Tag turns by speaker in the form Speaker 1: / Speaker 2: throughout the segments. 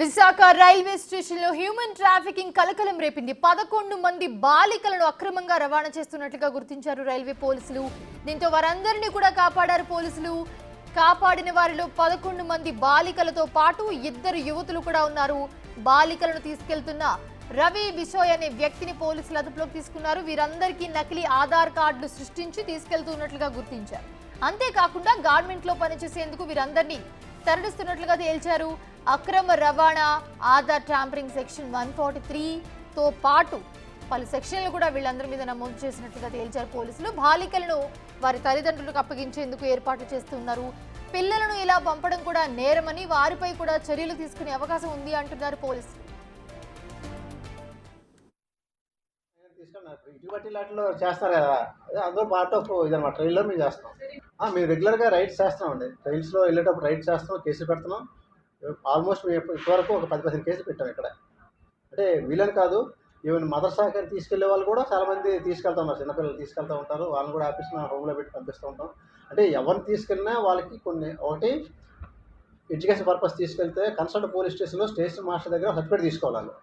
Speaker 1: Visakha railway స్టేషన్లో human trafficking కలకలం రేపింది. 11 మంది బాలికలను అక్రమంగా రవాణా చేస్తున్నట్లుగా గుర్తించారు రైల్వే పోలీసులు. దీంతో వారందరినీ కూడా కాపాడారు పోలీసులు. కాపాడిన వారిలో 11 మంది బాలికలతో పాటు 2 యువతులు కూడా ఉన్నారు. బాలికలను తీసుకెళ్తున్న రవి బిషోయ్ అనే వ్యక్తిని పోలీసులు అదుపులోకి తీసుకున్నారు. వీరందరికీ నకిలీ ఆధార్ కార్డులు సృష్టించి తీసుకెళ్తున్నట్లుగా గుర్తించారు. అంతేకాకుండా గార్మెంట్ లో పనిచేసేందుకు వీరందరినీ తరలిస్తున్నట్లుగా తేల్చారు. అక్రమ రవాణా, ఆధార్ ట్యాంపరింగ్ సెక్షన్ 143 తో పాటు పలు సెక్షన్లు కూడా వీళ్ళందరి మీద నమోదు చేసినట్లుగా తేల్చారు పోలీసులు. బాలికలను వారి తల్లిదండ్రులకు అప్పగించేందుకు ఏర్పాట్లు చేస్తున్నారు. పిల్లలను ఇలా పంపడం కూడా నేరమని, వారిపై కూడా చర్యలు తీసుకునే అవకాశం ఉంది అంటున్నారు పోలీసులు.
Speaker 2: ఇటువంటి లాట్లో చేస్తారు కదా, అందులో పార్ట్ ఆఫ్ ఇదన్నమాట. ట్రైల్లో మేము చేస్తాం. మేము రెగ్యులర్గా రైడ్స్ చేస్తామండి. ట్రైల్స్లో వెళ్ళేటప్పుడు రైడ్స్ చేస్తాం, కేసులు పెడుతున్నాం. ఆల్మోస్ట్ మేము ఇప్పటివరకు ఒక 10-15 కేసులు పెట్టాం ఇక్కడ. అంటే వీళ్ళని కాదు, ఈవెన్ మదర్ సహకారి తీసుకెళ్లే వాళ్ళు కూడా చాలామంది తీసుకెళ్తా ఉన్నారు. చిన్నపిల్లలు తీసుకెళ్తూ ఉంటారు. వాళ్ళని కూడా ఆఫీస్ హోమ్లో పెట్టి పంపిస్తూ ఉంటాం. అంటే ఎవరిని తీసుకెళ్ళినా వాళ్ళకి ఒకటి ఎడ్యుకేషన్ పర్పస్ తీసుకెళ్తే కన్సల్ట్ పోలీస్ స్టేషన్లో స్టేషన్ మాస్టర్ దగ్గర సర్టిఫికేట్ తీసుకోవాలి.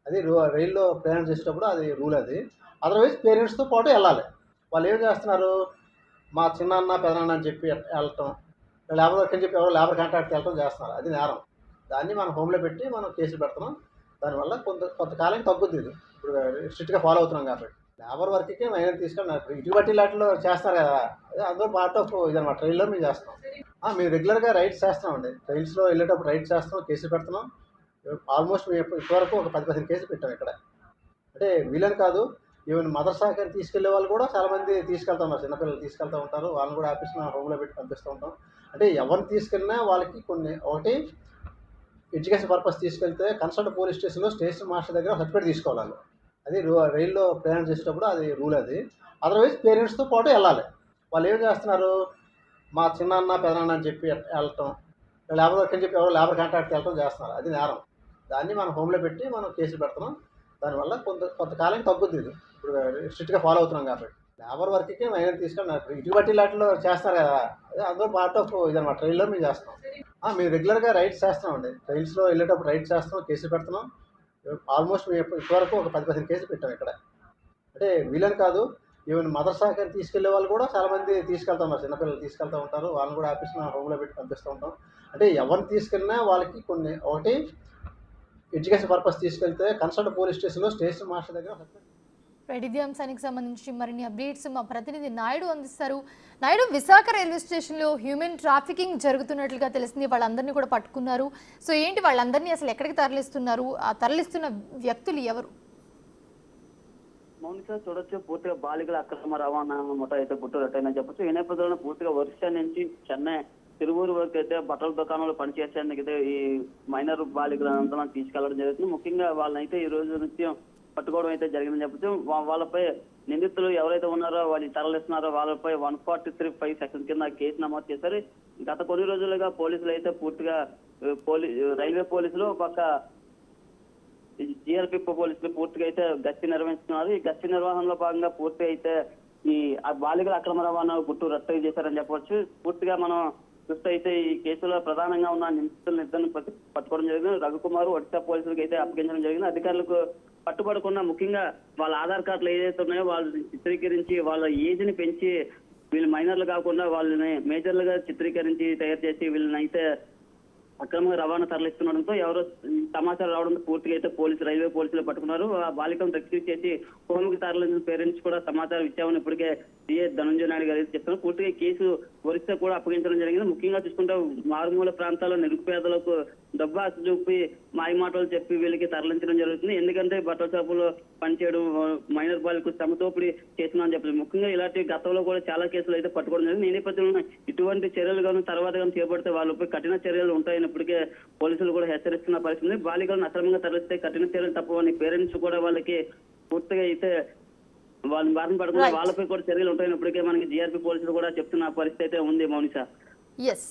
Speaker 2: అది రైల్లో ప్రయాణం చేసేటప్పుడు అది రూల్. అది అదర్వైజ్ పేరెంట్స్తో పాటు వెళ్ళాలి. వాళ్ళు ఏం చేస్తున్నారు, మా చిన్నాన్న పెదనాన్న అని చెప్పి వెళ్ళటం, లేబర్ వర్క్ అని చెప్పి ఎవరో లేబర్ కాంట్రాక్ట్కి వెళ్ళటం చేస్తున్నారు. అది నేరం. దాన్ని మనం హోమ్లో పెట్టి మనం కేసులు పెడుతున్నాం. దానివల్ల కొంతకాలం తగ్గుద్ది. ఇది ఇప్పుడు స్ట్రిక్ట్గా ఫాలో అవుతున్నాం కాబట్టి లేబర్ వర్క్కి మైనర్ తీసుకొని ఇటువంటి లాట్లో చేస్తారు కదా, అందులో పార్ట్ ఆఫ్ ఇదన్నమాట. ట్రైల్లో మేము చేస్తాం. మేము రెగ్యులర్గా రైడ్స్ చేస్తామండి. ట్రైల్స్లో వెళ్ళేటప్పుడు రైడ్స్ చేస్తాం, కేసులు పెడుతున్నాం. ఆల్మోస్ట్ మేము ఇప్పటివరకు ఒక 10-15 కేసులు పెట్టాం ఇక్కడ. అంటే వీళ్ళని కాదు, ఈవెన్ మదర్ సహకారి తీసుకెళ్లే వాళ్ళు కూడా చాలామంది తీసుకెళ్తా ఉన్నారు. చిన్నపిల్లలు తీసుకెళ్తూ ఉంటారు. వాళ్ళని కూడా ఆఫీస్ హోమ్లో పెట్టి పంపిస్తూ ఉంటాం. అంటే ఎవరిని తీసుకెళ్ళినా వాళ్ళకి ఒకటి ఎడ్యుకేషన్ పర్పస్ తీసుకెళ్తే కన్సల్ట్ పోలీస్ స్టేషన్లో స్టేషన్ మాస్టర్ దగ్గర సర్టిఫికేట్ తీసుకోవాలి. అది రైల్లో ప్రయాణం చేసేటప్పుడు అది రూల్. అది అదర్వైజ్ పేరెంట్స్తో పాటు వెళ్ళాలి. వాళ్ళు ఏం చేస్తున్నారు, మా చిన్నాన్న పెదనాన్న అని చెప్పి వెళ్ళటం, లేబర్ వర్క్ అని చెప్పి ఎవరో లేబర్ కాంట్రాక్ట్కి వెళ్ళటం చేస్తున్నారు. అది నేరం. దాన్ని మనం హోమ్లో పెట్టి మనం కేసులు పెడుతున్నాం. దానివల్ల కొంతకాలం తగ్గుద్ది. ఇది ఇప్పుడు స్ట్రిక్ట్గా ఫాలో అవుతున్నాం కాబట్టి లేబర్ వర్క్కి మైనర్ తీసుకొని ఇటువంటి లాట్లో చేస్తారు కదా, అందులో పార్ట్ ఆఫ్ ఇదన్నమాట. ట్రైల్లో మేము చేస్తాం. మేము రెగ్యులర్గా రైడ్స్ చేస్తామండి. ట్రైల్స్లో వెళ్ళేటప్పుడు రైడ్స్ చేస్తాం, కేసులు పెడుతున్నాం. ఆల్మోస్ట్ మేము ఇప్పటివరకు ఒక 10-15 కేసులు పెట్టాం ఇక్కడ. అంటే వీళ్ళని కాదు, ఈవెన్ మదర్ సహకారి తీసుకెళ్లే వాళ్ళు కూడా చాలామంది తీసుకెళ్తా ఉన్నారు. చిన్నపిల్లలు తీసుకెళ్తూ ఉంటారు. వాళ్ళని కూడా ఆఫీస్ హోమ్లో పెట్టి పంపిస్తూ ఉంటాం. అంటే ఎవరిని తీసుకెళ్ళినా వాళ్ళకి ఒకటి ఎడ్యుకేషన్ పర్పస్ తీసుకెళ్తే కన్సల్ట్ పోలీస్ స్టేషన్లో స్టేషన్ మాస్టర్ దగ్గర.
Speaker 1: ఇదే అంశానికి సంబంధించి మరిన్ని అప్డేట్స్ మా ప్రతినిధి నాయుడు అందిస్తారు. నాయుడు, విశాఖ రైల్వే స్టేషన్లో హ్యూమన్ ట్రాఫికింగ్ జరుగుతున్నట్లుగా తెలిసింది. వాళ్ళందరినీ కూడా పట్టుకున్నారు. సో ఏంటి, వాళ్ళందరినీ అసలు ఎక్కడికి తరలిస్తున్నారు? ఆ తరలిస్తున్న వ్యక్తులు ఎవరు?
Speaker 3: మౌనిక, చూడొచ్చు పూర్తిగా బాలికల అక్రమ రవాణా ముఠ అయితే గుట్టురట్టని చెప్పొచ్చు. ఈ నేపథ్యంలో పూర్తిగా వర్ష నుంచి చెన్నై తిరువూరు వరకు అయితే బట్టల దుకాణంలో పనిచేసేందుకైతే ఈ మైనర్ బాలికలంతా తీసుకెళ్లడం జరుగుతుంది. ముఖ్యంగా వాళ్ళనైతే ఈ రోజు నృత్యం పట్టుకోవడం అయితే జరిగిందని చెప్పచ్చు. వాళ్ళపై నిందితులు ఎవరైతే ఉన్నారో వాళ్ళు తరలిస్తున్నారో వాళ్ళపై 143(5) సెక్షన్ కింద కేసు నమోదు చేశారు. గత కొన్ని రోజులుగా పోలీసులు అయితే పూర్తిగా రైల్వే పోలీసులు ఒక జీఆర్పీ పోలీసులు పూర్తిగా అయితే గస్తీ నిర్వహిస్తున్నారు. ఈ గస్తీ నిర్వహణలో భాగంగా పూర్తిగా అయితే ఈ బాలికల అక్రమ రవాణా గుట్టు రట్టు చేశారని చెప్పవచ్చు. పూర్తిగా మనం చూస్తే అయితే ఈ కేసులో ప్రధానంగా ఉన్న నిందితులను ఇద్దరిని పట్టుకోవడం జరిగింది. రఘుకుమార్ ఒడిశా పోలీసులకు అయితే అప్పగించడం జరిగింది. అధికారులకు పట్టుబడకుండా ముఖ్యంగా వాళ్ళ ఆధార్ కార్డులు ఏదైతే ఉన్నాయో వాళ్ళని చిత్రీకరించి వాళ్ళ ఏజ్ ని పెంచి వీళ్ళు మైనర్లు కాకుండా వాళ్ళని మేజర్లుగా చిత్రీకరించి తయారు చేసి వీళ్ళని అయితే అక్రమంగా రవాణా తరలిస్తుండడంతో ఎవరో సమాచారం రావడంతో పూర్తిగా అయితే రైల్వే పోలీసులు పట్టుకున్నారు. ఆ బాలికను రెస్క్యూ చేసి హోమ్కి తరలించిన పేరెంట్స్ కూడా సమాచారం ఇచ్చామని ఇప్పటికే సీఏ ధనంజయ నాయుడు గారు చెప్తున్నారు. పూర్తిగా కేసు ఒరిస్సా కూడా అప్పగించడం జరిగింది. ముఖ్యంగా చూసుకుంటే మారుమూల ప్రాంతాల్లో నిరుపేదలకు డబ్బు ఆశ చూపి మాయమాటలు చెప్పి వీళ్ళకి తరలించడం జరుగుతుంది. ఎందుకంటే బట్టల షాపులో పనిచేయడం, మైనర్ బాలికలు శ్రమతోపిడి చేస్తున్నామని చెప్పారు. ముఖ్యంగా ఇలాంటి గతంలో కూడా చాలా కేసులు అయితే పట్టుకోవడం జరిగింది. ఈ నేపథ్యంలో ఇటువంటి చర్యలు కానీ తర్వాత కానీ చేపడితే వాళ్ళపై కఠిన చర్యలు ఉంటాయని ఇప్పటికే పోలీసులు కూడా హెచ్చరిస్తున్న పరిస్థితి. బాలికలను అక్రమంగా తరలిస్తే కఠిన చర్యలు తప్పవని పేరెంట్స్ కూడా వాళ్ళకి పూర్తిగా అయితే వాళ్ళని బారిన పడకుండా వాళ్ళపై కూడా చర్యలు ఉంటాయని ఇప్పటికే మనకి జీఆర్పీ పోలీసులు కూడా చెప్తున్న పరిస్థితి అయితే ఉంది. మౌనిష.
Speaker 1: ఎస్.